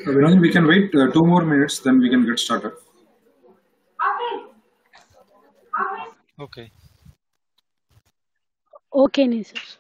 Vinod, we can wait 2 more minutes, then we can get started. Okay. Okay, Nisar.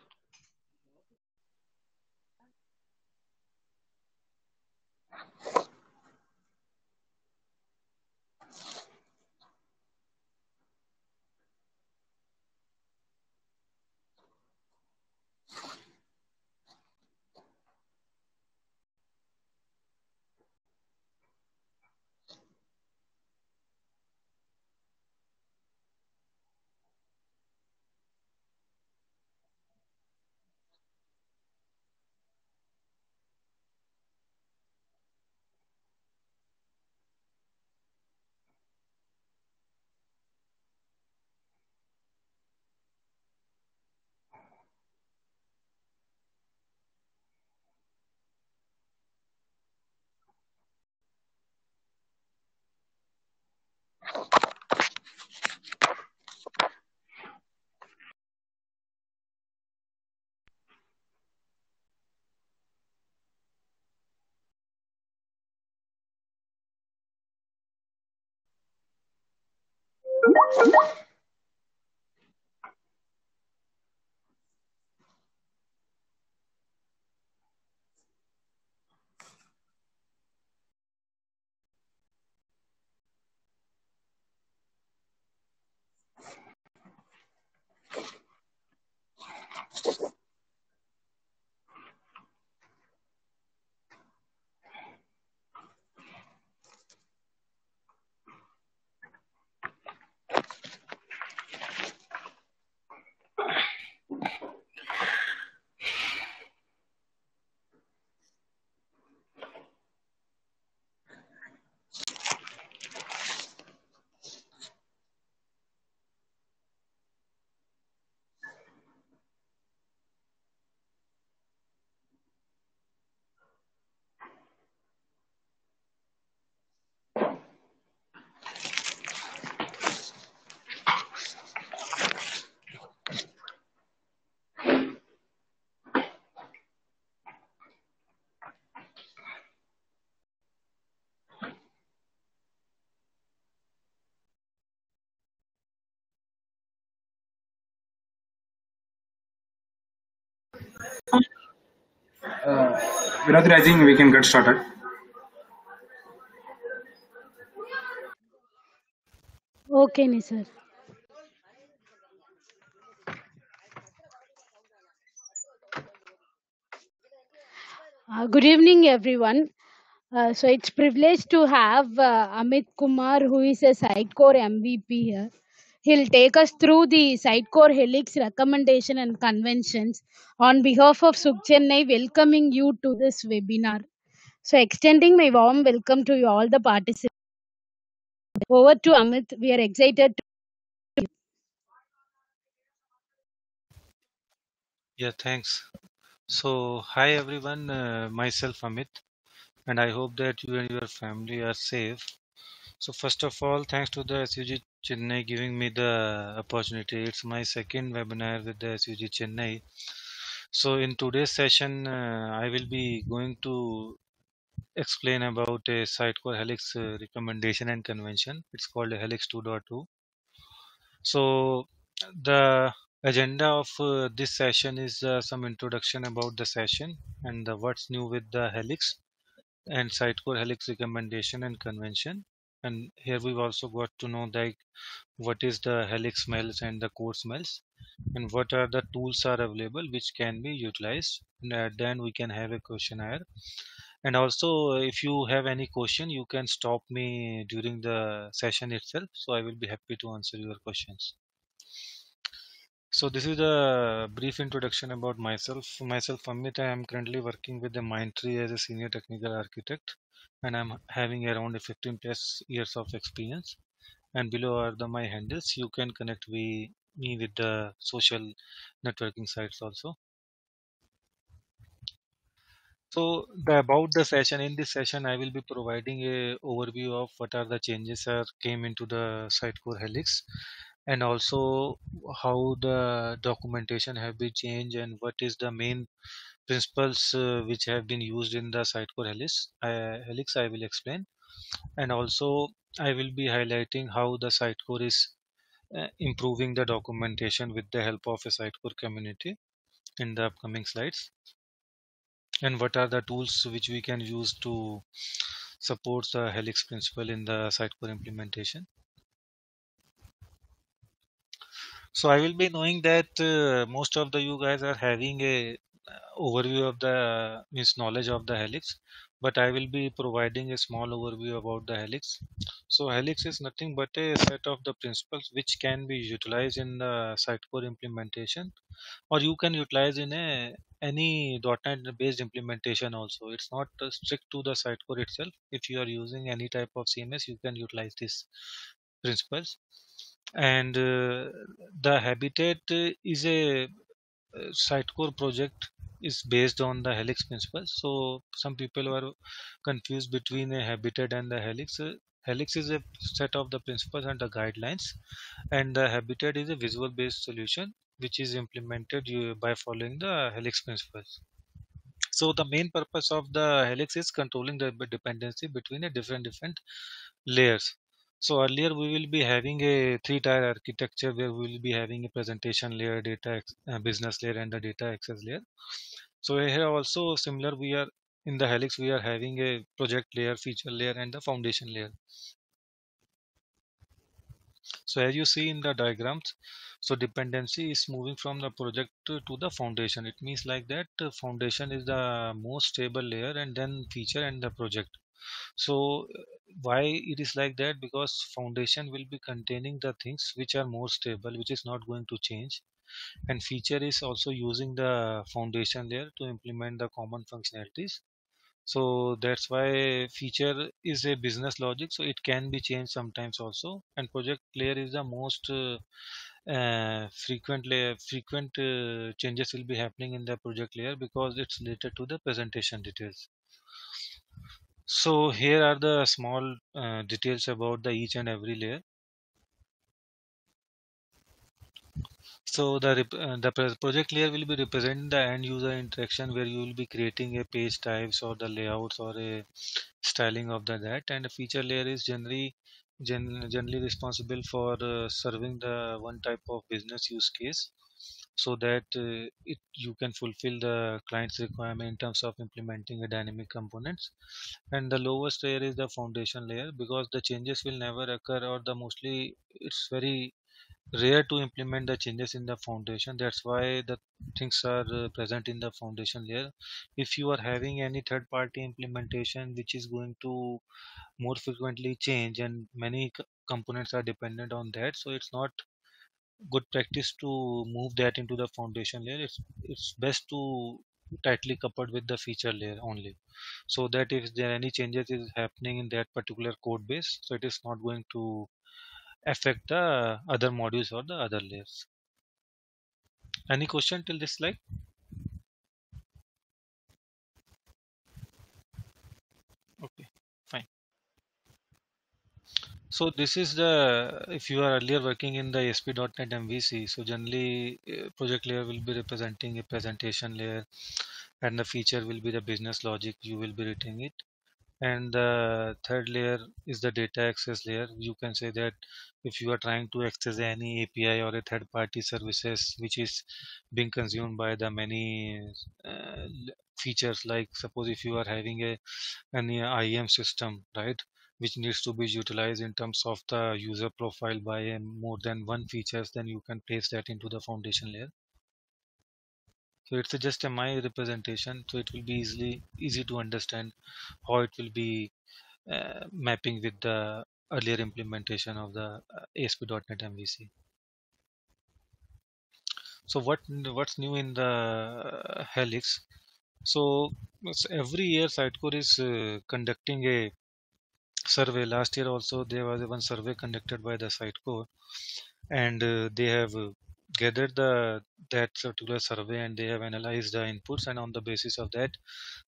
Vinod, I think we can get started. Okay, Nisar. Good evening, everyone. So it's privilege to have Amit Kumar, who is a Sitecore MVP here. He'll take us through the Sitecore Helix recommendation and conventions. On behalf of Sukh Chennai, welcoming you to this webinar. So extending my warm welcome to you all the participants. Over to Amit. We are excited. Yeah, thanks. So, hi everyone, myself Amit, and I hope that you and your family are safe. So, first of all, thanks to the SUG Chennai giving me the opportunity. It's my second webinar with the SUG Chennai. So, in today's session, I will be going to explain about a Sitecore Helix recommendation and convention. It's called a Helix 2.2. So the agenda of this session is some introduction about the session and what's new with the Helix and Sitecore Helix recommendation and convention. And here we've also got to know like what is the Helix smells and the core smells and what are the tools are available which can be utilized. And then we can have a questionnaire. And also, if you have any question, you can stop me during the session itself. So I will be happy to answer your questions. So this is a brief introduction about myself. Myself, Amit, I am currently working with the Mindtree as a senior technical architect, and I'm having around 15 plus years of experience. And below are my handles. You can connect me with the social networking sites also. So about the session, in this session, I will be providing a overview of what are the changes that came into the Sitecore Helix, and also how the documentation have been changed and what is the main principles which have been used in the Sitecore helix I will explain, and also I will be highlighting how the Sitecore is improving the documentation with the help of a Sitecore community in the upcoming slides, and what are the tools which we can use to support the helix principle in the Sitecore implementation. So I will be knowing that most of the you guys are having a overview of the means knowledge of the helix, but I will be providing a small overview about the helix. So helix is nothing but a set of the principles which can be utilized in the Sitecore implementation, or you can utilize in a any .NET based implementation also. It's not strict to the Sitecore itself. If you are using any type of CMS, you can utilize these principles. And the habitat is a Sitecore project is based on the helix principle. So some people were confused between a habitat and the helix. Helix is a set of the principles and the guidelines, and the habitat is a visual based solution which is implemented by following the helix principles. So the main purpose of the helix is controlling the dependency between a different layers. So earlier we will be having a three-tier architecture where we will be having a presentation layer, business layer, and the data access layer. So here also similar, we are in the helix we are having a project layer, feature layer, and the foundation layer. So as you see in the diagrams, so dependency is moving from the project to the foundation. It means like that foundation is the most stable layer, and then feature and the project. So why it is like that? Because foundation will be containing the things which are more stable, which is not going to change, and feature is also using the foundation layer to implement the common functionalities. So that's why feature is a business logic, so it can be changed sometimes also, and project layer is the most frequent changes will be happening in the project layer because it's related to the presentation details. So here are the small details about the each and every layer. So the project layer will be representing the end user interaction where you will be creating a page types or the layouts or a styling of that, and the feature layer is generally responsible for serving the one type of business use case, so that you can fulfill the client's requirement in terms of implementing a dynamic components. And the lowest layer is the foundation layer because the changes will never occur, or the mostly it's very rare to implement the changes in the foundation. That's why the things are present in the foundation layer. If you are having any third party implementation which is going to more frequently change, and many components are dependent on that, so it's not good practice to move that into the foundation layer. It's best to tightly coupled with the feature layer only, so that if there are any changes is happening in that particular code base, so it is not going to affect the other modules or the other layers. Any question till this slide? Okay, fine. So this is the, if you are earlier working in the ASP.NET MVC, so generally project layer will be representing a presentation layer, and the feature will be the business logic you will be writing it. And the third layer is the data access layer. You can say that if you are trying to access any API or a third party services which is being consumed by the many features, like suppose if you are having any IAM system, right, which needs to be utilized in terms of the user profile by more than one features, then you can place that into the foundation layer. So it's just a my representation, so it will be easy to understand how it will be mapping with the earlier implementation of the ASP.NET MVC. So what's new in the Helix? So every year Sitecore is conducting a survey. Last year also there was one survey conducted by the Sitecore, and they have gathered that particular survey, and they have analyzed the inputs, and on the basis of that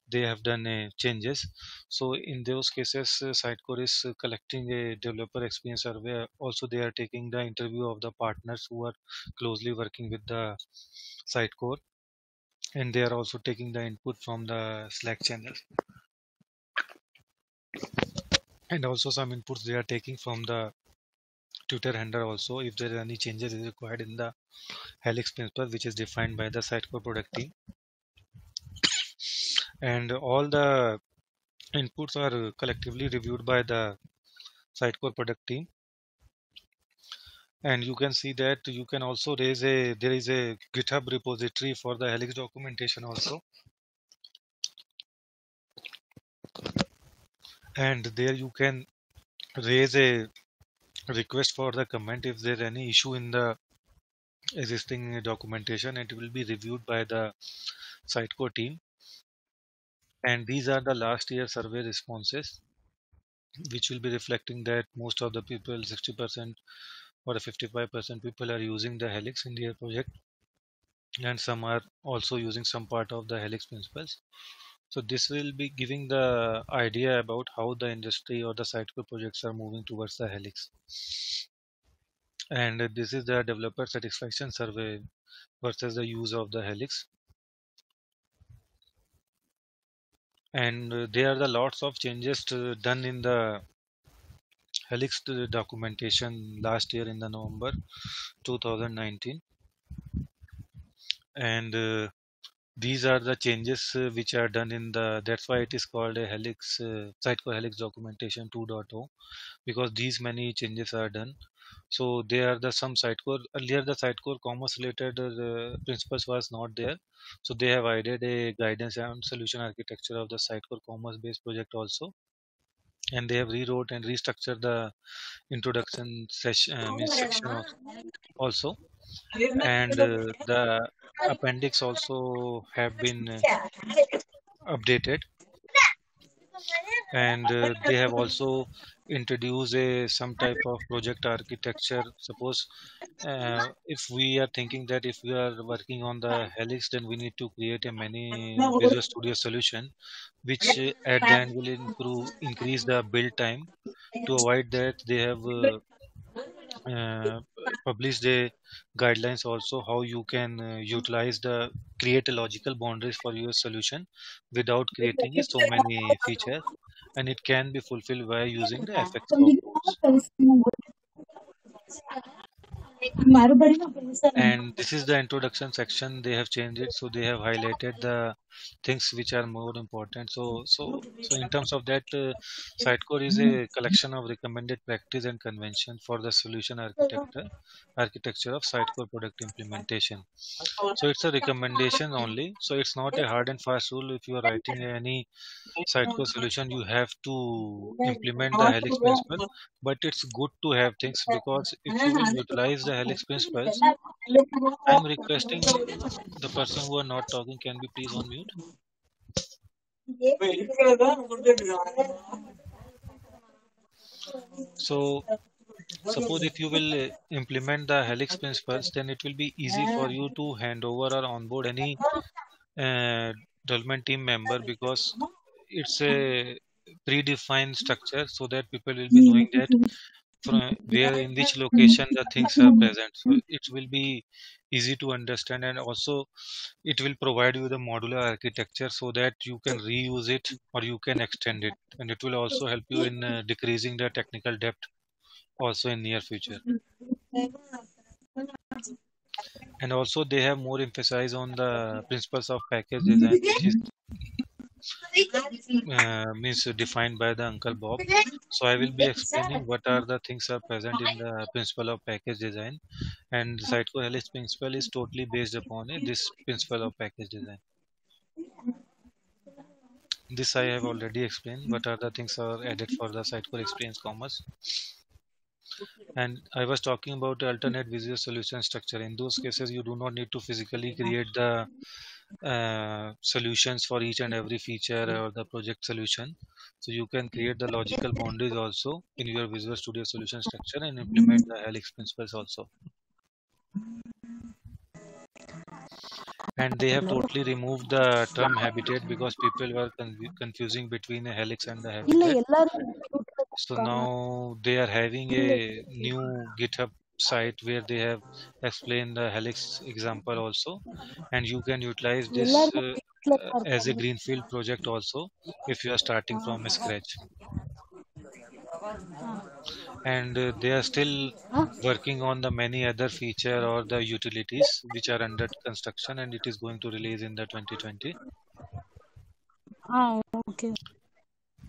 they have done changes. So in those cases, Sitecore is collecting a developer experience survey. Also, they are taking the interview of the partners who are closely working with the Sitecore. and they are also taking the input from the Slack channel, and also some inputs they are taking from the Twitter handle also, if there are any changes is required in the Helix principle, which is defined by the Sitecore product team. And all the inputs are collectively reviewed by the Sitecore product team. And you can see that you can also there is a GitHub repository for the Helix documentation also. And there you can raise a request for the comment if there is any issue in the existing documentation, and it will be reviewed by the Sitecore team. And these are the last year survey responses, which will be reflecting that most of the people, 60% or 55% people are using the Helix in their project, and some are also using some part of the Helix principles. So this will be giving the idea about how the industry or the Sitecore projects are moving towards the Helix. And this is the developer satisfaction survey versus the use of the Helix. And there are the lots of changes done in the Helix documentation last year in the November 2019. And these are the changes which are done in the, that's why it is called a Helix, Sitecore Helix documentation 2.0, because these many changes are done. So there are the some Sitecore, earlier the Sitecore commerce related principles was not there. So they have added a guidance and solution architecture of the Sitecore commerce based project also. And they have rewrote and restructured the introduction session means section also. And the appendix also have been updated. And they have also introduced some type of project architecture. Suppose if we are thinking that if we are working on the Helix, then we need to create a many Visual Studio solution, which at the end will increase the build time. To avoid that, they have published the guidelines also how you can utilize the create a logical boundaries for your solution without creating so many features, and it can be fulfilled by using the FX components. And this is the introduction section. They have changed it, so they have highlighted the things which are more important. So in terms of that, Sitecore is a collection of recommended practice and convention for the solution architecture of Sitecore product implementation. So it's a recommendation only. So it's not a hard and fast rule. If you are writing any Sitecore solution, you have to implement the Helix principle. But it's good to have things, because if you will utilize the Helix principles, I'm requesting the person who are not talking, can be please on mute. So suppose if you will implement the Helix principles, then it will be easy for you to hand over or onboard any development team member, because it's a predefined structure, so that people will be knowing that from where in which location the things are present. So it will be easy to understand, and also it will provide you the modular architecture so that you can reuse it or you can extend it, and it will also help you in decreasing the technical debt also in near future. And also they have more emphasis on the principles of package design, which is means defined by the Uncle Bob. So I will be explaining what are the things are present in the principle of package design, and the Sitecore Helix principle is totally based upon this principle of package design. This I have already explained. What are the things are added for the Sitecore Experience Commerce. And I was talking about the alternate visual solution structure. In those cases, you do not need to physically create the solutions for each and every feature or the project solution. So you can create the logical boundaries also in your Visual Studio solution structure and implement the Helix principles also. And they have totally removed the term habitat, because people were confusing between a helix and the habitat. So now they are having a new GitHub site where they have explained the Helix example also, and you can utilize this ಎಲ್ಲರಿಗೂ as a greenfield project also if you are starting from scratch. And they are still working on the many other feature or the utilities which are under construction, and it is going to release in the 2020. okay.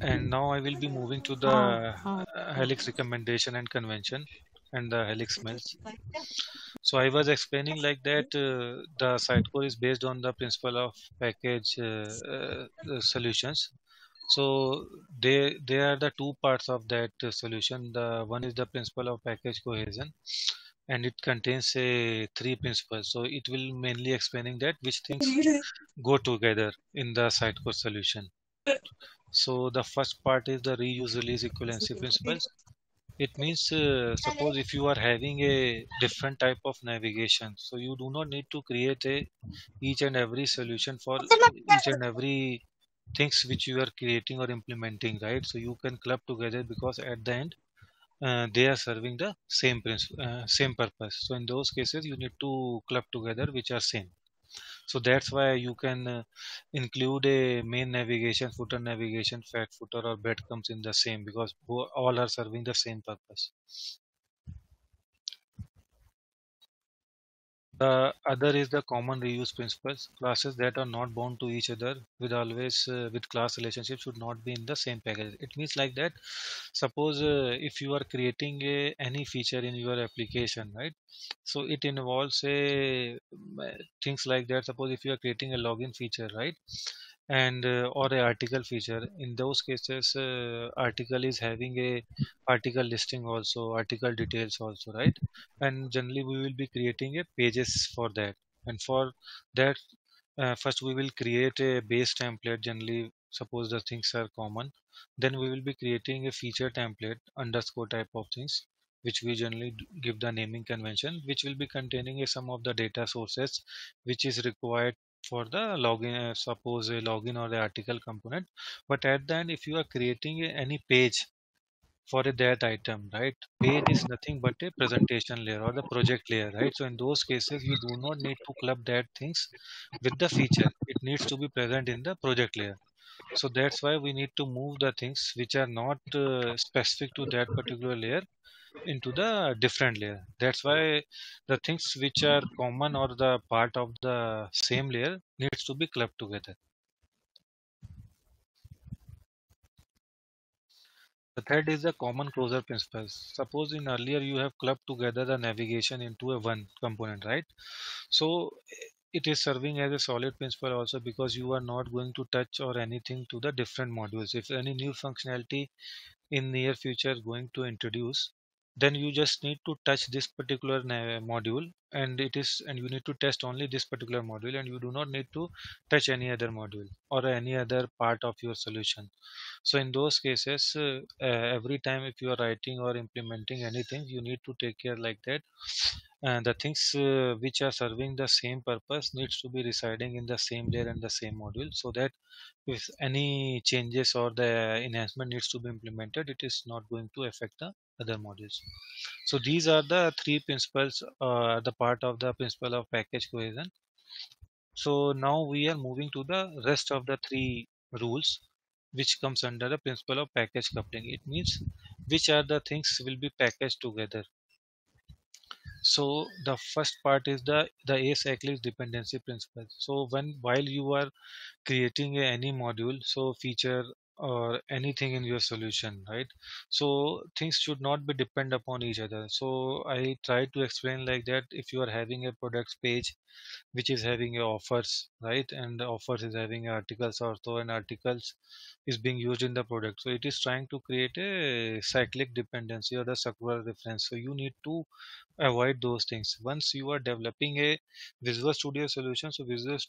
And now I will be moving to the Helix recommendation and convention and the Helix smells. So I was explaining like that the Sitecore is based on the principle of package solutions. So they are the two parts of that solution. The one is the principle of package cohesion, and it contains three principles. So it will mainly explaining that which things go together in the Sitecore solution. So the first part is the reuse release equivalency principles. It means suppose if you are having a different type of navigation, so you do not need to create each and every solution for each and every things which you are creating or implementing, right? So you can club together because at the end they are serving the same purpose. So in those cases you need to club together which are same. So that's why you can include a main navigation, footer navigation, fat footer or bed comes in the same because all are serving the same purpose. The other is the common reuse principles. Classes that are not bound to each other with class relationship should not be in the same package. It means like that. Suppose if you are creating any feature in your application, right? So it involves things like that. Suppose if you are creating a login feature, right? And or a article feature, in those cases article is having a article listing also, article details also, right? And generally we will be creating a pages for that, and for that first we will create a base template. Generally suppose the things are common, then we will be creating a feature template underscore type of things, which we generally give the naming convention, which will be containing some of the data sources which is required for the login, suppose a login or the article component. But at the end if you are creating any page for that item, right? Page is nothing but a presentation layer or the project layer, right? So in those cases you do not need to club that things with the feature. It needs to be present in the project layer. So that's why we need to move the things which are not specific to that particular layer into the different layer. That's why the things which are common or the part of the same layer needs to be clubbed together. The third is the common closure principles. Suppose in earlier you have clubbed together the navigation into a one component, right? So it is serving as a solid principle also because you are not going to touch or anything to the different modules. If any new functionality in near future going to introduce, then you just need to touch this particular module, and you need to test only this particular module, and you do not need to touch any other module or any other part of your solution. So in those cases every time if you are writing or implementing anything, you need to take care like that, and the things which are serving the same purpose needs to be residing in the same layer and the same module, so that if any changes or the enhancement needs to be implemented, it is not going to affect the other modules. So these are the three principles, the part of the principle of package cohesion. So now we are moving to the rest of the three rules which comes under the principle of package coupling. It means which are the things will be packaged together. So the first part is the acyclic dependency principle. So while you are creating any module, so feature or anything in your solution, right? So things should not be depend upon each other. So I try to explain like that. If you are having a products page which is having a offers, right? And the offers is having articles also, and articles is being used in the product. So it is trying to create a cyclic dependency or the circular reference. So you need to avoid those things. Once you are developing a Visual Studio solution, so Visual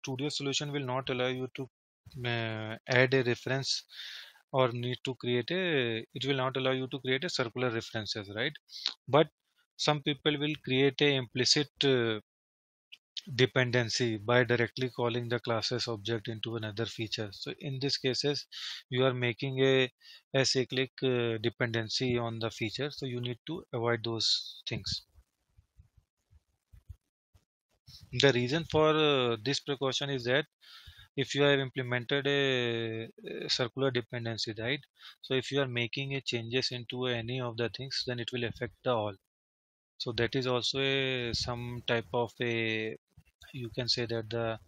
Studio solution will not allow you to add a reference or need to create it will not allow you to create a circular references, right? But some people will create a implicit dependency by directly calling the classes object into another feature. So in these cases you are making a acyclic dependency on the feature, so you need to avoid those things. The reason for this precaution is that if you have implemented a circular dependency, right? So if you are making a changes into any of the things, then it will affect the all. So that is also some type of a, you can say that the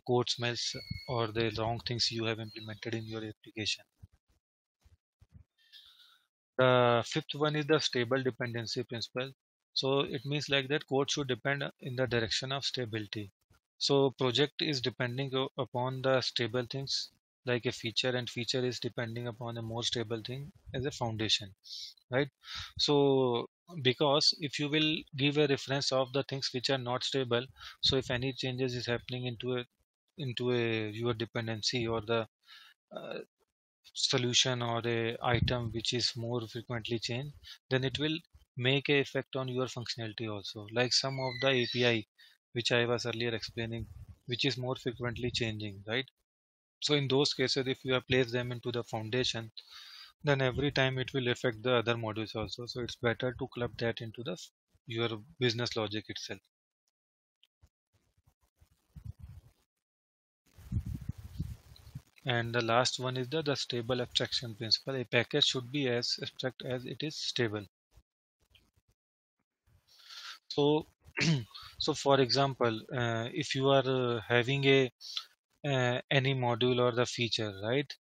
code smells or the wrong things you have implemented in your application. The fifth one is the stable dependency principle. So it means like that code should depend in the direction of stability. So project is depending upon the stable things like a feature, and feature is depending upon a more stable thing as a foundation, right? So because if you will give a reference of the things which are not stable, so if any changes is happening into a your dependency or the uh, solution or a item which is more frequently changed, then it will make a effect on your functionality also, like some of the API which I was earlier explaining, which is more frequently changing, right? So in those cases, if you have placed them into the foundation, then every time it will affect the other modules also. So it's better to club that into the your business logic itself. And the last one is the stable abstraction principle. A package should be as abstract as it is stable. So, so for example, if you are having a any module or the feature, right,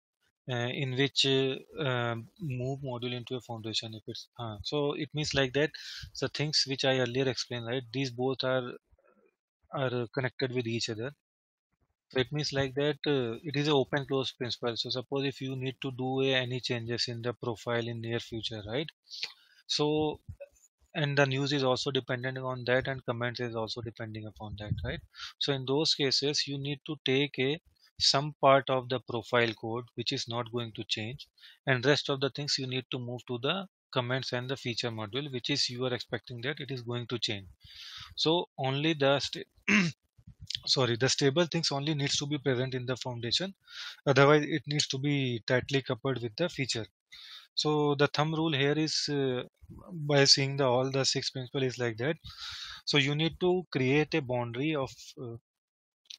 in which move module into a foundation, if it's so it means like that the things which I earlier explained, right, these both are connected with each other. So it means like that it is an open close principle. So suppose if you need to do any changes in the profile in near future, right? So and the news is also dependent on that, and comments is also depending upon that, right? So in those cases you need to take a some part of the profile code which is not going to change, and rest of the things you need to move to the comments and the feature module which is you are expecting that it is going to change. So only the sorry, the stable things only needs to be present in the foundation, otherwise it needs to be tightly coupled with the feature. So the thumb rule here is by seeing the all the six principle is like that. So you need to create a boundary of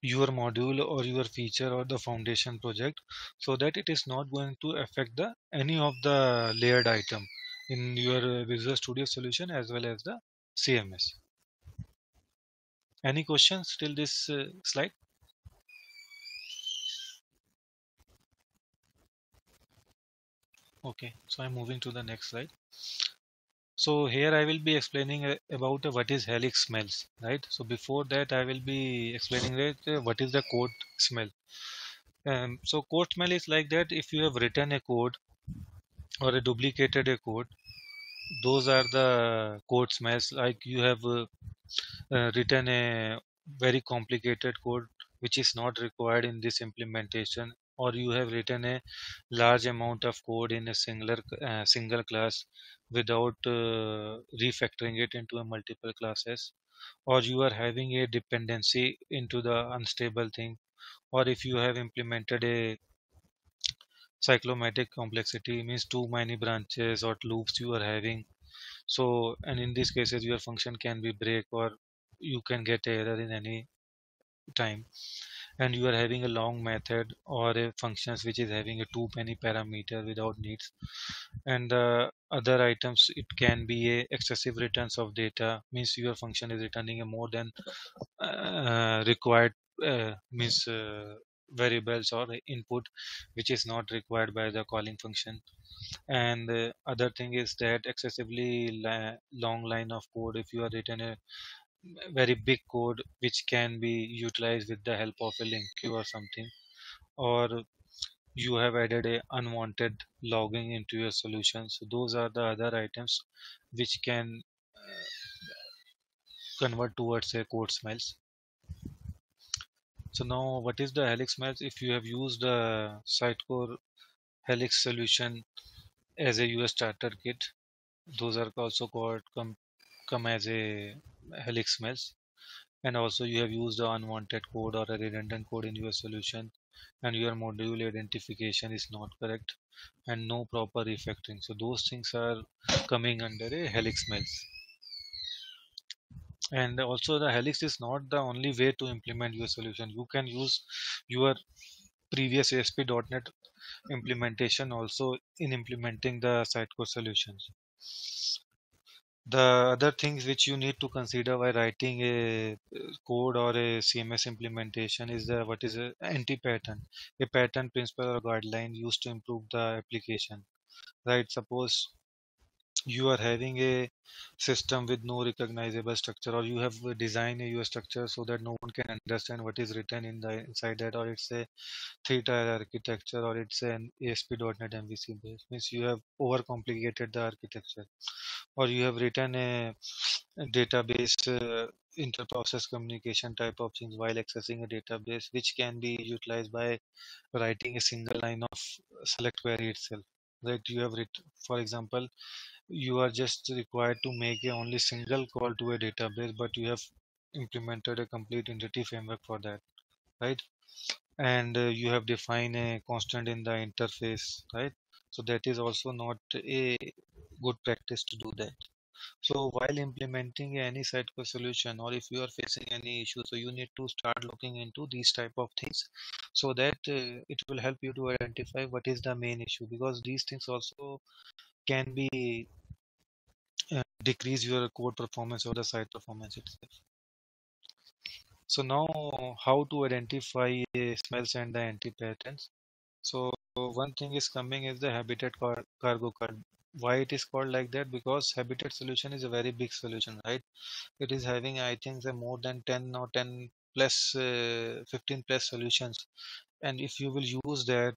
your module or your feature or the foundation project, so that it is not going to affect the any of the layered item in your Visual Studio solution as well as the CMS. Any questions till this slide? Okay, so I'm moving to the next slide. So here I will be explaining about what is helix smells, right? So before that I will be explaining that what is the code smell. So code smell is like that if you have written a code or a duplicated a code, those are the code smells. Like you have written a very complicated code which is not required in this implementation, or you have written a large amount of code in a single class without refactoring it into a multiple classes, or you are having a dependency into the unstable thing, or if you have implemented a cyclomatic complexity, means too many branches or loops you are having. So and in these cases your function can be break, or you can get error in any time, and you are having a long method or a functions which is having a too many parameter without needs. And other items, it can be a excessive returns of data, means your function is returning a more than required, means variables or input which is not required by the calling function. And other thing is that excessively long line of code, if you are written a very big code which can be utilized with the help of a link queue or something, or you have added a unwanted logging into your solution. So those are the other items which can convert towards a code smells. So now what is the helix smells? If you have used the Sitecore helix solution as a US starter kit, those are also called come as a helix smells. And also you have used the unwanted code or a redundant code in your solution, and your module identification is not correct, and no proper refactoring. So those things are coming under a helix smells. And also the Helix is not the only way to implement your solution. You can use your previous ASP.NET implementation also in implementing the Sitecore solutions. The other things which you need to consider while writing a code or a CMS implementation is the what is a anti-pattern, a pattern, principle, or guideline used to improve the application. Right? Suppose you are having a system with no recognizable structure, or you have designed your structure so that no one can understand what is written in the inside that, or it's a three-tier architecture, or it's an ASP.NET MVC base. Means you have overcomplicated the architecture, or you have written a database inter-process communication type of things while accessing a database, which can be utilized by writing a single line of select query itself. Right? You have written, for example, you are just required to make a only single call to a database, but you have implemented a complete entity framework for that, right? And you have defined a constant in the interface, right? So that is also not a good practice to do that. So while implementing any Sitecore solution, or if you are facing any issue, so you need to start looking into these type of things, so that it will help you to identify what is the main issue, because these things also can be decrease your code performance or the site performance itself. So now, how to identify smells and the anti-patterns. So one thing is coming is the habitat cargo card. Why it is called like that? Because habitat solution is a very big solution, right? It is having, I think, more than 10 or 10 plus 15 plus solutions. And if you will use that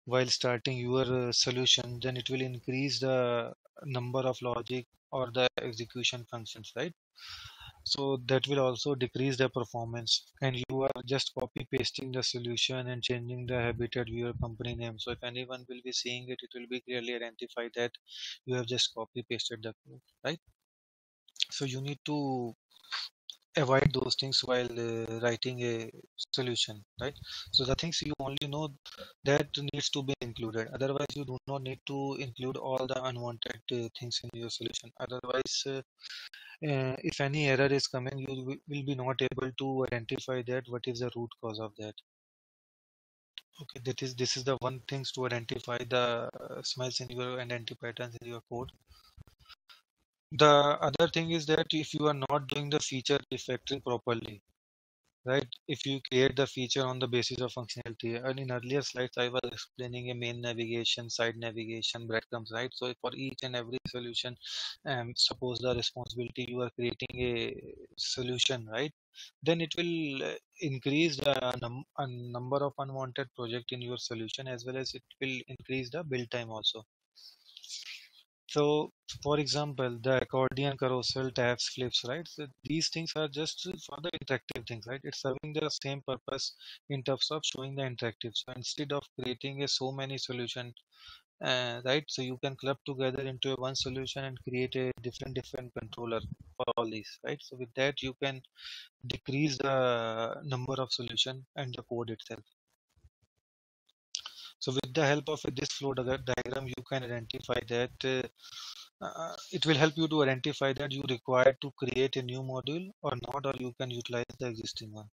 while starting your solution, then it will increase the number of logic or the execution functions, right? So that will also decrease the performance, and you are just copy pasting the solution and changing the habitat viewer company name. So if anyone will be seeing it, it will be clearly identified that you have just copy pasted the code, right? So you need to avoid those things while writing a solution, right? So the things you only know that needs to be included, otherwise you do not need to include all the unwanted things in your solution. Otherwise if any error is coming, you will be not able to identify that what is the root cause of that. Okay, this is the one things to identify the smells in your and anti patterns in your code. The other thing is that if you are not doing the feature refactoring properly, right? If you create the feature on the basis of functionality, and in earlier slides I was explaining a main navigation, side navigation, breadcrumbs, right? So for each and every solution, suppose the responsibility you are creating a solution, right? Then it will increase the number of unwanted project in your solution, as well as it will increase the build time also. So, for example, the accordion, carousel, tabs, flips, right? So these things are just for the interactive things, right? It's serving the same purpose in terms of showing the interactive. So instead of creating a so many solution, right? So you can club together into a one solution and create a different controller for all these, right? So with that, you can decrease the number of solution and the code itself. So with the help of this flow diagram, you can identify that it will help you to identify that you require to create a new module or not, or you can utilize the existing one.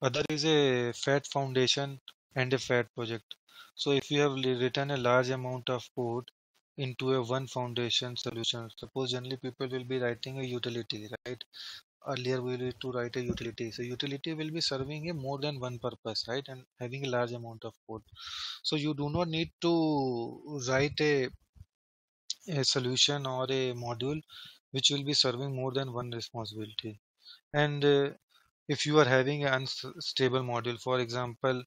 Other is a fat foundation and a fat project. So if you have written a large amount of code into a one foundation solution, suppose generally people will be writing a utility, right? Earlier we need to write a utility. So utility will be serving a more than one purpose, right? And having a large amount of code. So you do not need to write a solution or a module which will be serving more than one responsibility. And if you are having an unstable module, for example,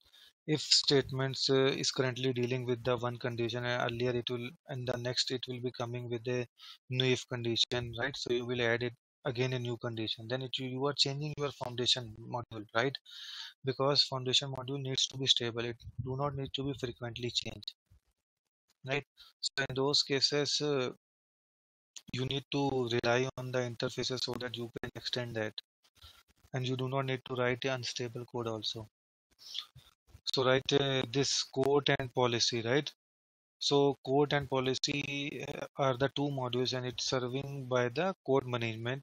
if statements is currently dealing with the one condition, and earlier it will, and the next it will be coming with a new if condition, right? So you will add it again a new condition, then you are changing your foundation module, right? Because foundation module needs to be stable, it do not need to be frequently changed, right? So in those cases you need to rely on the interfaces so that you can extend that, and you do not need to write unstable code also. So write this quote and policy, right? So code and policy are the two modules, and it's serving by the code management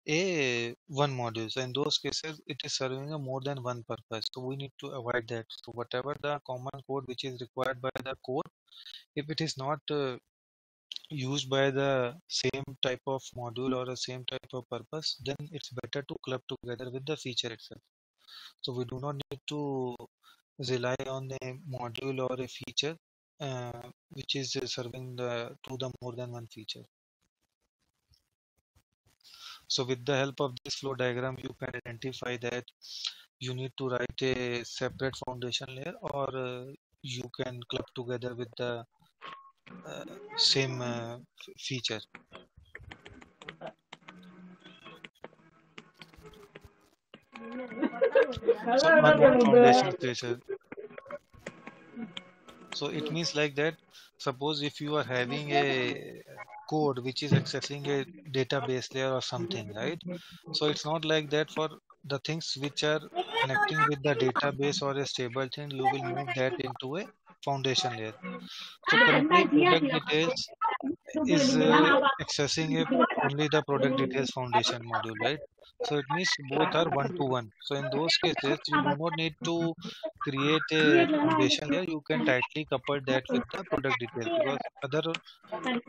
a one module. So in those cases, it is serving a more than one purpose. So we need to avoid that. So whatever the common code which is required by the code, if it is not used by the same type of module or the same type of purpose, then it's better to club together with the feature itself. So we do not need to rely on a module or a feature which is serving the more than one feature. So with the help of this flow diagram, you can identify that you need to write a separate foundation layer, or you can club together with the same feature. So unknown foundation feature. So it means like that, suppose if you are having a code which is accessing a database layer or something, right? So it's not like that. For the things which are connecting with the database or a stable thing, you will move that into a foundation layer. So currently product details is accessing only the product details foundation module, right? So it means both are one to one. So in those cases, you do not need to create a foundation layer. You can tightly couple that with the product details, because other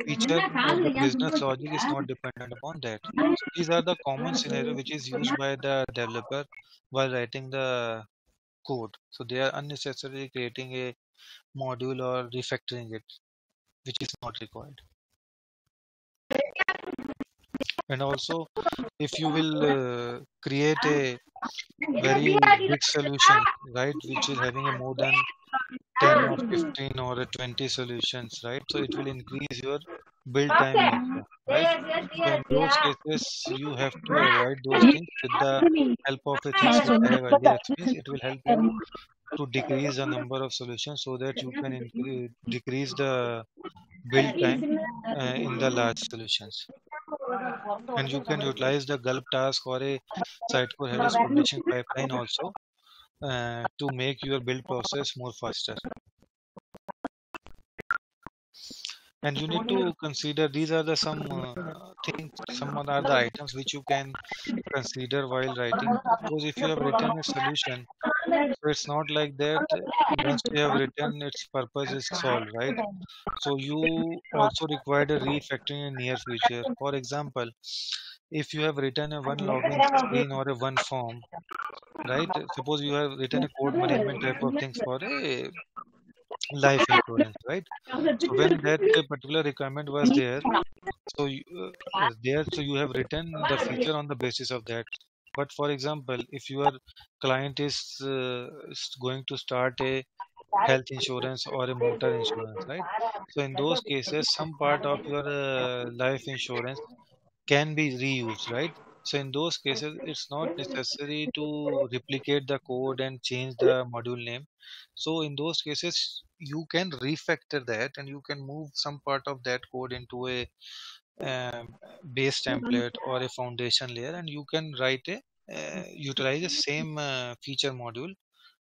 feature or the business logic is not dependent upon that. So these are the common scenario which is used by the developer while writing the code. So they are unnecessarily creating a module or refactoring it, which is not required. And also, if you will create a very big solution, right, which is having a more than 10 or 15 or a 20 solutions, right, so it will increase your build time also, right? So in those cases, you have to avoid those things. With the help of the things which I have earlier explained, it will help you to decrease the number of solutions so that you can decrease the build time in the large solutions. And you can utilize the gulp task or a Sitecore Helix publishing pipeline also to make your build process more faster. And you need to consider, these are the some things, some are the items which you can consider while writing. Suppose if you have written a solution, so it's not like that once you have written, its purpose is solved, right? So you also require a refactoring in near future. For example, if you have written a one login screen or a one form, right? Suppose you have written a code management type of things for a life insurance, right? So when that particular requirement was there, so you have written the feature on the basis of that. But for example, if your client is going to start a health insurance or a motor insurance, right? So in those cases, some part of your life insurance can be reused, right? So in those cases, it's not necessary to replicate the code and change the module name. So in those cases, you can refactor that and you can move some part of that code into a base template or a foundation layer, and you can write a utilize the same feature module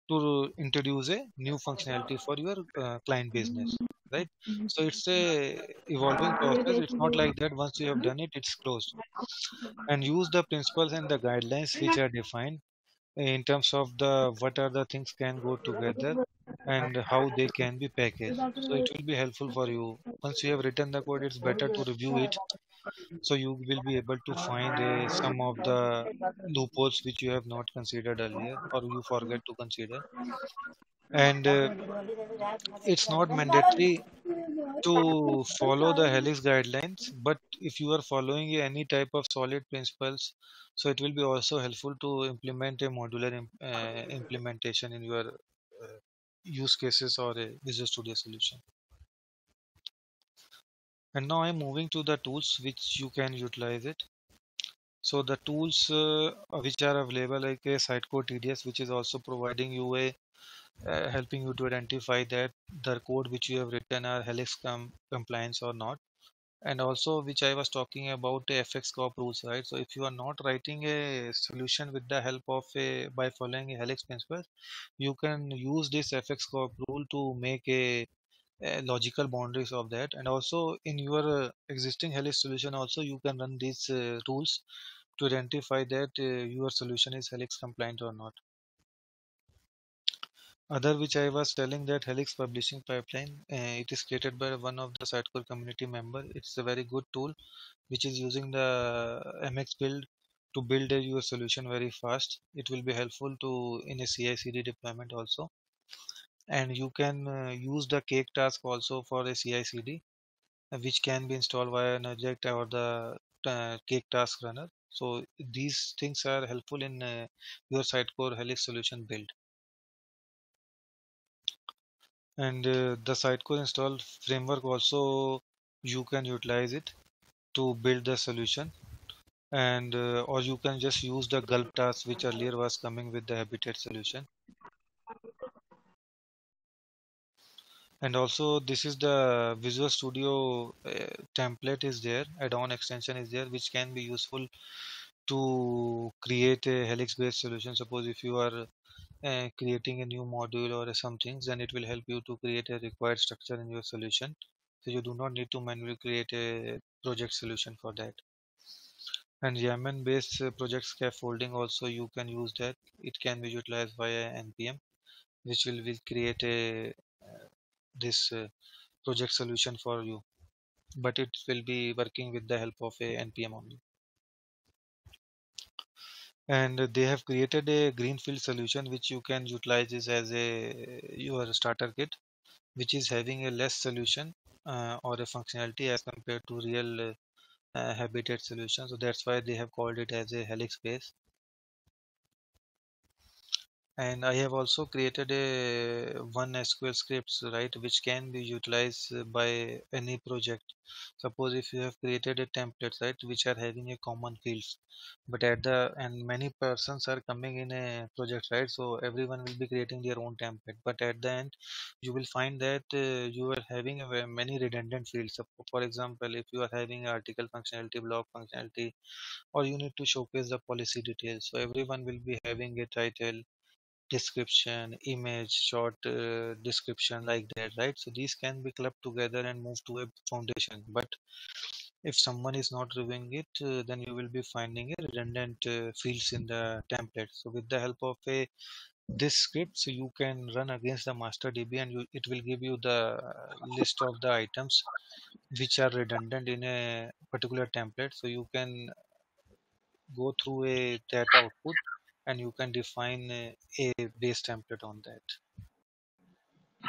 to introduce a new functionality for your client business, right? So it's a evolving process. It's not like that once you have done it, it's closed. And use the principles and the guidelines which are defined in terms of the what are the things can go together and how they can be packaged. So it will be helpful for you. Once you have written the code, it's better to review it, so you will be able to find some of the loopholes which you have not considered earlier or you forget to consider. And it's not mandatory to follow the Helix guidelines, but if you are following any type of solid principles, so it will be also helpful to implement a modular implementation in your use cases or a Visual Studio solution. And now I'm moving to the tools which you can utilize it. So the tools which are available, like a Sitecore TDS, which is also providing you a helping you to identify that the code which you have written are Helix compliance or not. And also which I was talking about FX Corp rules, right? So if you are not writing a solution with the help of by following a Helix principles, you can use this FX Corp rule to make a logical boundaries of that. And also in your existing helix solution also you can run these rules to identify that your solution is helix compliant or not. Other which I was telling that helix publishing pipeline, it is created by one of the Sitecore community member. It's a very good tool which is using the MX build to build your solution very fast. It will be helpful to in a CI/CD deployment also. And you can use the cake task also for a CI/CD, which can be installed via Node.js or the cake task runner. So these things are helpful in your Sitecore Helix solution build. And the Sitecore install framework also you can utilize it to build the solution. And or you can just use the gulp task which earlier was coming with the Habitat solution. And also this is the Visual Studio template is there, add-on extension is there, which can be useful to create a helix based solution. Suppose if you are creating a new module or something, then it will help you to create a required structure in your solution, so you do not need to manually create a project solution for that. And Yemen based project scaffolding also you can use that. It can be utilized via npm, which will create a this project solution for you, but it will be working with the help of a npm only. And they have created a greenfield solution which you can utilize this as a your starter kit, which is having a less solution or a functionality as compared to real Habitat solution. So that's why they have called it as a helix base. And I have also created a one SQL scripts, right, which can be utilized by any project. Suppose if you have created a template, right, which are having a common fields, but and many persons are coming in a project, right, so everyone will be creating their own template, but at the end you will find that you are having many redundant fields. So for example, if you are having article functionality, blog functionality, or you need to showcase the policy details, so everyone will be having a title, description, image, short description like that, right? So these can be clubbed together and moved to a foundation. But if someone is not reviewing it, then you will be finding a redundant fields in the template. So with the help of a this script, so you can run against the master DB, and it will give you the list of the items which are redundant in a particular template. So you can go through a that output and you can define a base template on that.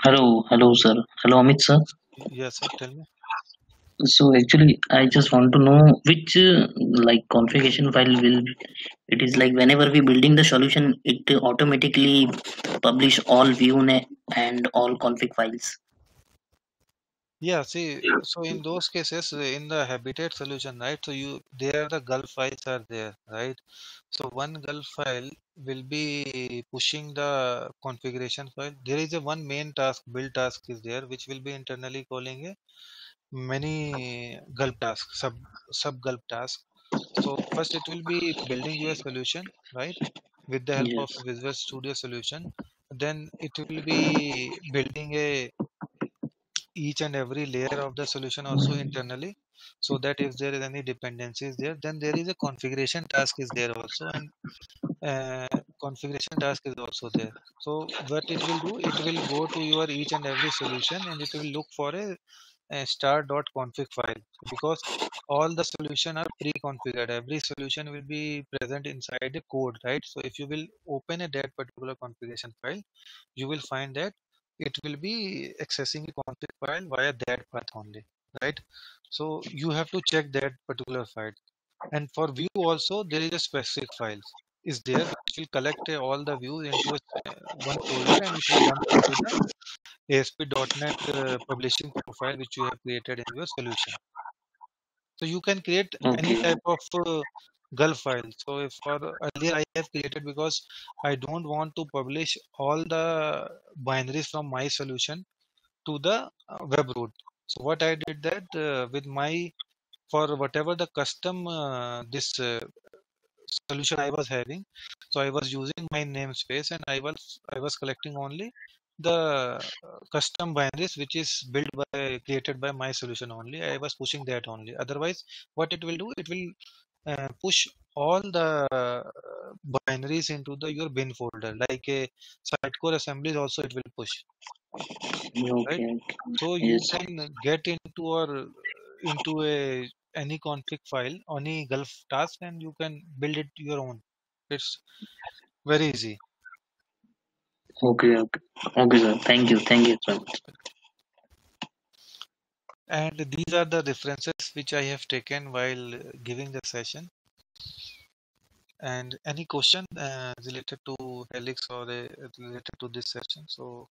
Hello, sir. Hello, Amit, sir. Yes, sir. Tell me. So actually, I just want to know which like configuration file will it is like whenever we building the solution, it automatically publish all and all config files. Yeah, see, so in those cases, in the Habitat solution, right? So there the gulp files are there, right? So one gulp file will be pushing the configuration file. There is a one main task, build task is there, which will be internally calling a many gulp tasks, sub gulp task. So first it will be building your solution, right, with the help of Yes. Visual Studio solution. Then it will be building a each and every layer of the solution also internally, so that if there is any dependencies there, then there is a configuration task is there also, and configuration task is also there. So what it will do, it will go to your each and every solution and it will look for a star.config file, because all the solution are pre-configured. Every solution will be present inside the code, right? So if you will open that particular configuration file, you will find that it will be accessing a config file via that path only, right? So you have to check that particular file. And for view also, there is a specific file is there which will collect all the views into one folder, and it will dump into the ASP.NET publishing profile which you have created in your solution. So you can create any Okay. type of Gulf file. So if for earlier I have created, because I don't want to publish all the binaries from my solution to the web root. So what I did that with my, for whatever the custom this solution I was having, so I was using my namespace and I was collecting only the custom binaries which is created by my solution only. I was pushing that only. Otherwise, what it will do, it will push all the binaries into the your bin folder, like a Sitecore assemblies also it will push, right? Okay. So you Yes. can get into a any config file, any Gulf task, and you can build it your own. It's very easy. Okay. Okay, sir. Thank you. Thank you so much. And these are the references which I have taken while giving the session. And any question related to Helix or related to this session, so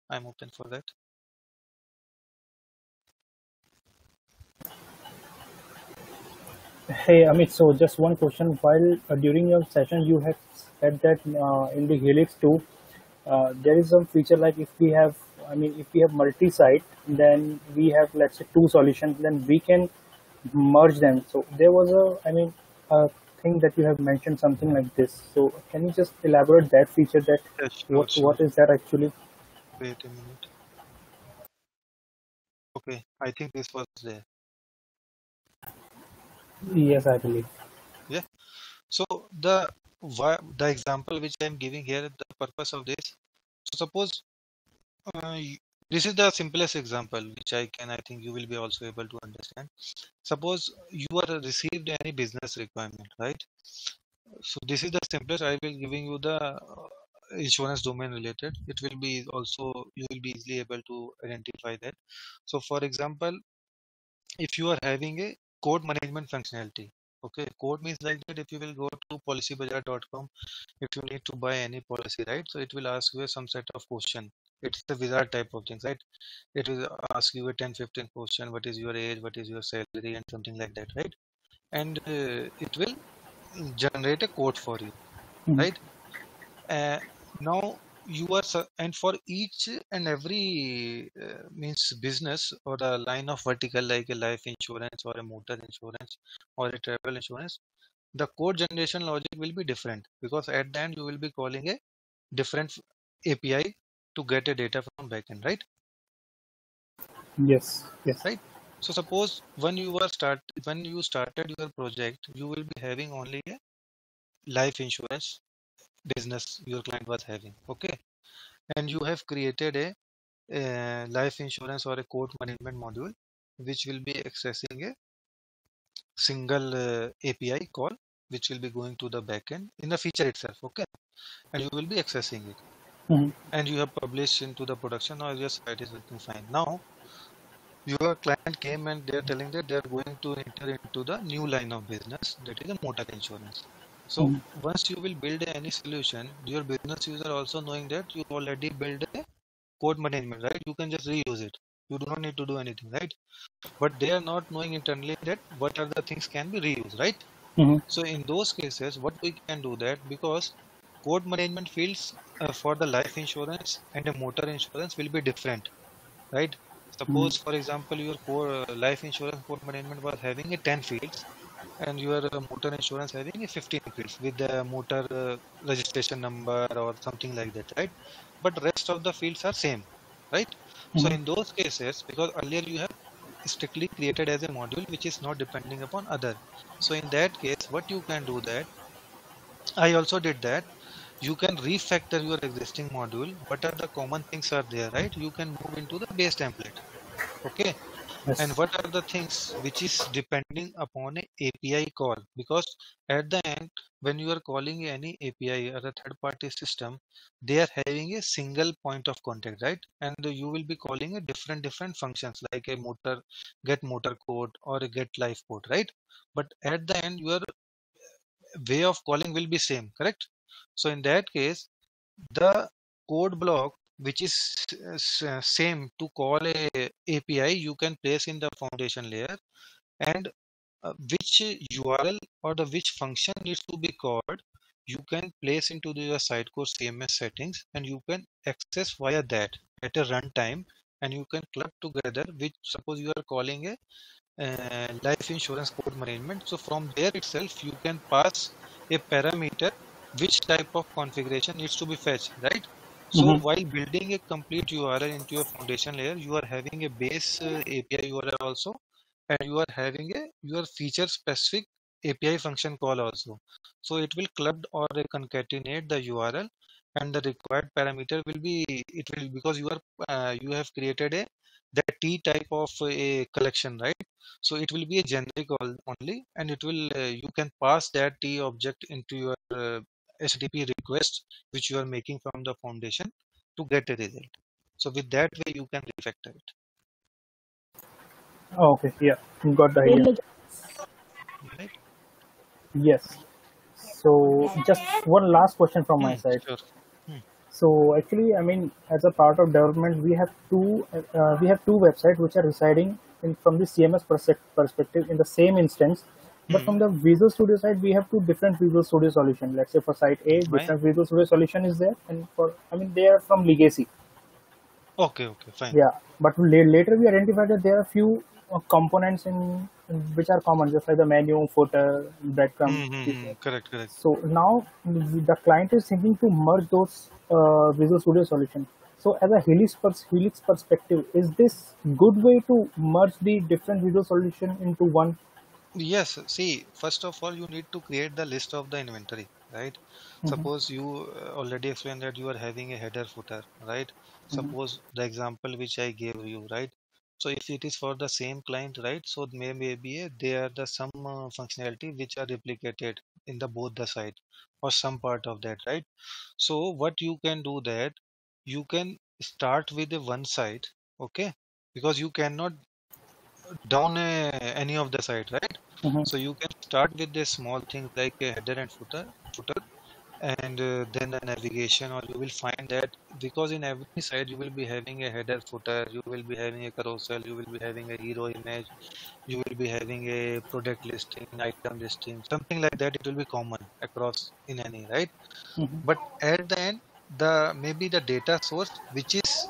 I'm open for that. Hey Amit, so just one question. While during your session you have said that in the Helix 2 there is some feature like if we have multi-site, then we have, let's say, two solutions, then we can merge them. So there was a thing that you have mentioned something like this. So can you just elaborate that feature, that Yes, sure. what is that actually? Wait a minute. Okay, I think this was there. Yes, I believe. Yeah. So the example which I'm giving here, the purpose of this. So suppose this is the simplest example which I think you will be also able to understand. Suppose you are received any business requirement, right? So this is the simplest. I will giving you the insurance domain related. It will be also, you will be easily able to identify that. So for example, if you are having a code management functionality, okay, code means like that if you will go to policybazaar.com, if you need to buy any policy, right? So it will ask you some set of question. It's the wizard type of things, right? It will ask you a 10-15 question. What is your age? What is your salary? And something like that, right? And it will generate a code for you, right? Now you are and for each and every means business or a line of vertical, like a life insurance or a motor insurance or a travel insurance, the code generation logic will be different, because at the end you will be calling a different API to get a data from backend, right? Yes. Right. So suppose when you started your project, you will be having only a life insurance business your client was having, okay, and you have created a life insurance or a code management module which will be accessing a single API call, which will be going to the backend in the feature itself, okay, and you will be accessing it. And you have published into the production, or your site is looking fine. Now your client came and they're telling that they're going to enter into the new line of business, that is a motor insurance. So once you will build any solution, your business user also knowing that you already built a code management, right? You can just reuse it. You do not need to do anything, right? But they are not knowing internally that what are the things can be reused, right? So in those cases, what we can do that, because code management fields for the life insurance and a motor insurance will be different, right? Suppose, for example, your core life insurance code management was having a 10 fields, and your motor insurance having a 15 fields with the motor registration number or something like that, right? But rest of the fields are same, right? So in those cases, because earlier you have strictly created as a module which is not depending upon other, so in that case what you can do that, I also did that, you can refactor your existing module. What are the common things are there, right? You can move into the base template, okay. Yes. And what are the things which is depending upon a API call, because at the end when you are calling any API or a third party system, they are having a single point of contact, right? And you will be calling a different functions, like a get motor code or a get life code, right? But at the end your way of calling will be same, correct? So in that case, the code block which is same to call a API, you can place in the foundation layer, and which URL or the which function needs to be called, you can place into your Sitecore CMS settings, and you can access via that at a runtime, and you can club together, which suppose you are calling a life insurance code management. So from there itself, you can pass a parameter which type of configuration needs to be fetched, right? So Mhm. while building a complete URL into your foundation layer, you are having a base API URL also, and you are having your feature specific API function call also. So it will club or concatenate the URL, and the required parameter will be, it will, because you have created that T type of a collection, right? So it will be a generic only, and it will you can pass that T object into your HTTP request which you are making from the foundation to get a result. So with that way you can refactor it. Oh, okay, yeah, got the idea. Right? Yes. So just one last question from my side. Sure. So actually, I mean, as a part of development, we have two websites which are residing in from the CMS perspective in the same instance. But from the Visual Studio side, we have two different Visual Studio solution. Let's say for site A, Why? different Visual Studio solution is there, and for, I mean, they are from legacy. Okay, fine. Yeah, but later we identified that there are few components which are common, just like the menu, footer, breadcrumb. Correct. So now the client is thinking to merge those Visual Studio solution. So as a Helix perspective, is this good way to merge the different Visual solution into one? Yes, see, first of all, you need to create the list of the inventory, right? Suppose you already explained that you are having a header footer, right? Suppose the example which I gave you, right? So if it is for the same client, right? So maybe there are some functionality which are replicated in the both the side or some part of that, right? So what you can do that you can start with the one side, okay? Because you cannot down any of the side, right? So you can start with the small things like a header and footer, and then the navigation, or you will find that because in every side you will be having a header, footer, you will be having a carousel, you will be having a hero image, you will be having a product listing, item listing, something like that. It will be common across in any, right? But at the end, the maybe the data source which is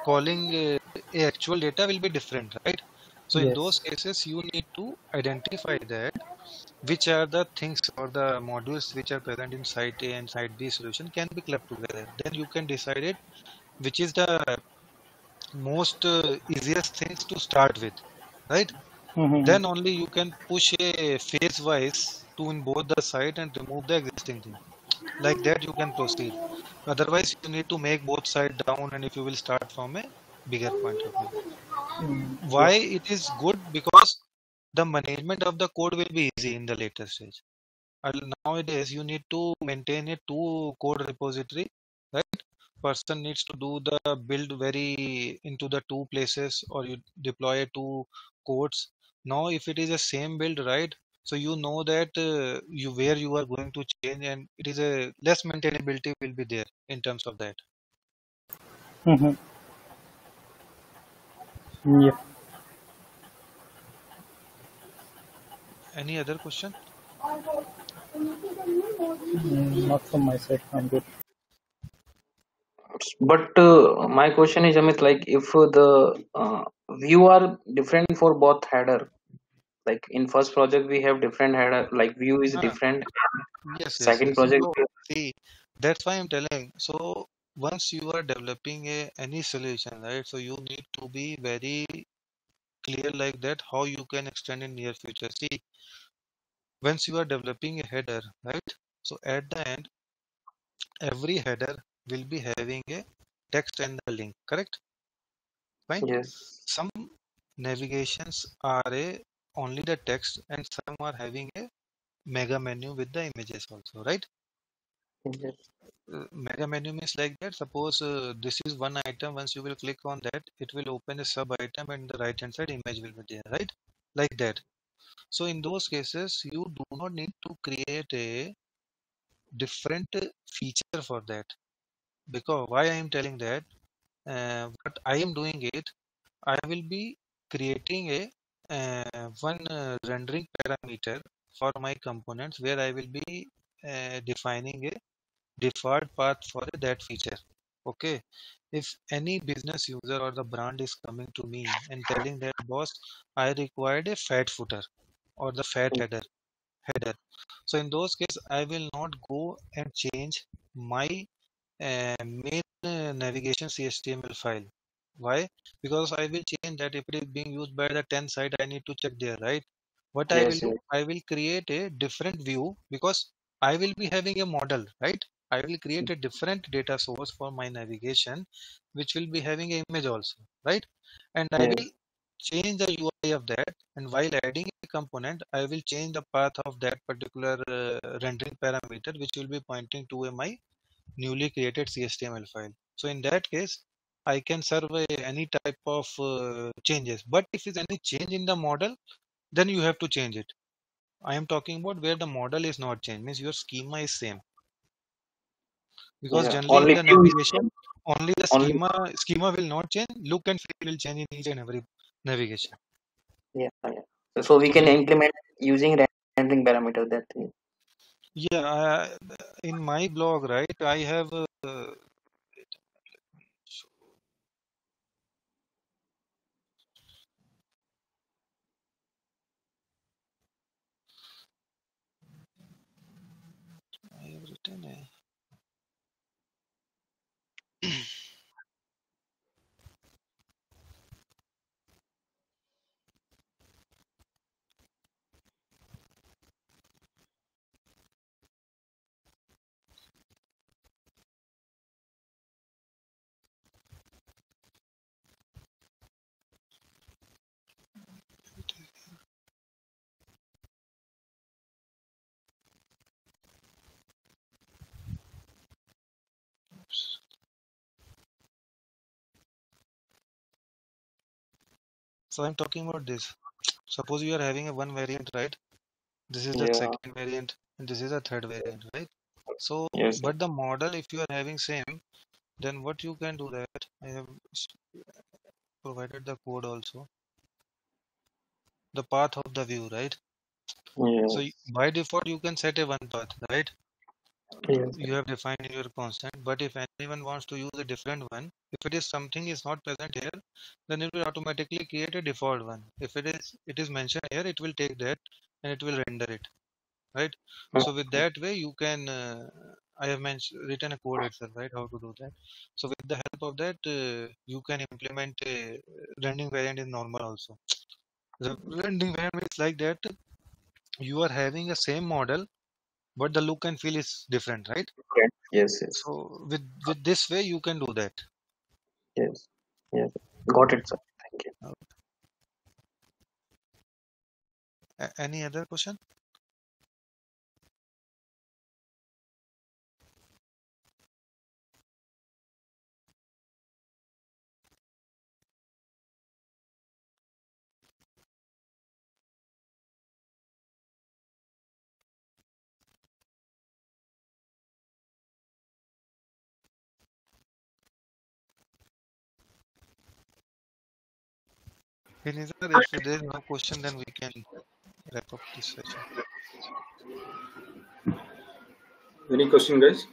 calling a actual data will be different, right? So in those Yes. cases, you need to identify that which are the things or the modules which are present in site A and site B solution can be clubbed together. Then you can decide it which is the most easiest things to start with, right? Then only you can push a phase wise to in both the site and remove the existing thing. Like that you can proceed. Otherwise, you need to make both sides down, and if you will start from a bigger point of view. Why Yes. it is good? Because the management of the code will be easy in the later stage. Nowadays, you need to maintain a two code repository, right? Person needs to do the build very into the two places, or you deploy two codes. Now, if it is a same build, right? So you know that you where you are going to change, and it is a less maintainability will be there in terms of that. Yeah. Any other question? Not from my side. I'm good. But my question is, Amit, like if the view are different for both header, like in first project we have different header, like view is Ah, different. yes. Second So project, no, see, that's why I'm telling. So once you are developing any solution, right? So you need to be very clear like that how you can extend in near future. See, once you are developing a header, right? So at the end, every header will be having a text and the link, correct? Fine. yes, Some navigations are only the text, and some are having a mega menu with the images also, right? yes, Mega menu means like that. Suppose this is one item. Once you will click on that, it will open a sub item, and the right hand side image will be there, right? Like that. So in those cases, you do not need to create a different feature for that. Because why I am telling that, what I am doing it, I will be creating a one rendering parameter for my components where I will be defining a default path for that feature. Okay. If any business user or the brand is coming to me and telling that, boss, I required a fat footer or the fat header. So in those cases, I will not go and change my main navigation CSTML file. Why? Because I will change that if it is being used by the 10 site, I need to check there, right? What I will Yes, do, yes. I will create a different view because I will be having a model, right? I will create a different data source for my navigation, which will be having an image also, right? And I Yes. will change the UI of that. And while adding a component, I will change the path of that particular rendering parameter, which will be pointing to my newly created CSTML file. So in that case, I can serve any type of changes. But if it's any change in the model, then you have to change it. I am talking about where the model is not changed, means your schema is same. Because Yeah. generally in Only the view is navigation, only the only. schema will not change, look and feel will change in each and every navigation. Yeah, yeah. So we can Yeah, implement using rendering parameter that thing. yeah. In my blog, right, I have written a So I'm talking about this. Suppose you are having a one variant, right? This is the Yeah. second variant, and this is the third variant, right? So, Yes. but the model, if you are having same, then what you can do that I have provided the code also, the path of the view, right? Yes. So by default, you can set a one path, right? Yes. You have defined in your constant, but if anyone wants to use a different one, if it is something is not present here, then it will automatically create a default one. If it is mentioned here, it will take that and it will render it, right? So with that way, you can I have written a code itself, right, how to do that. So with the help of that, you can implement a rendering variant in normal also. The rendering variant is like that you are having a same model, but the look and feel is different, right? Okay. Yes. Yes. So with this way, you can do that. Yes. Yes. Got it, sir. Thank you. Any other question? Vinizar, if there is no question, then we can wrap up this session. Any question, guys?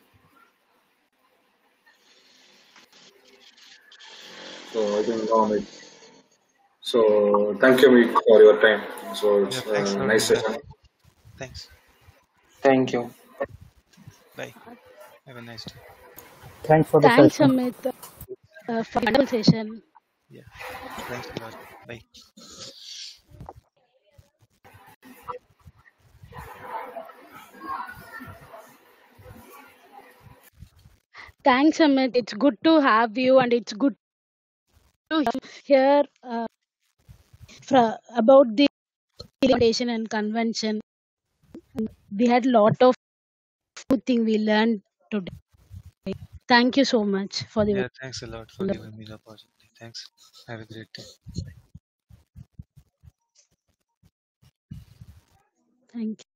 So I think no, Amit. So thank you, Amit, for your time. So it's Yeah, thanks a a lot, nice Vinizar. session. Thanks. Thank you. Bye. Have a nice day. Thanks for the Thanks, session. Amit, for the wonderful session. Yeah. Thanks a lot. Bye. Thanks, Amit. It's good to have you, and it's good to hear about the foundation and convention. We had a lot of good things we learned today. Thank you so much for the Yeah, thanks a lot for giving me the opportunity. Thanks. Have a great day. thank you.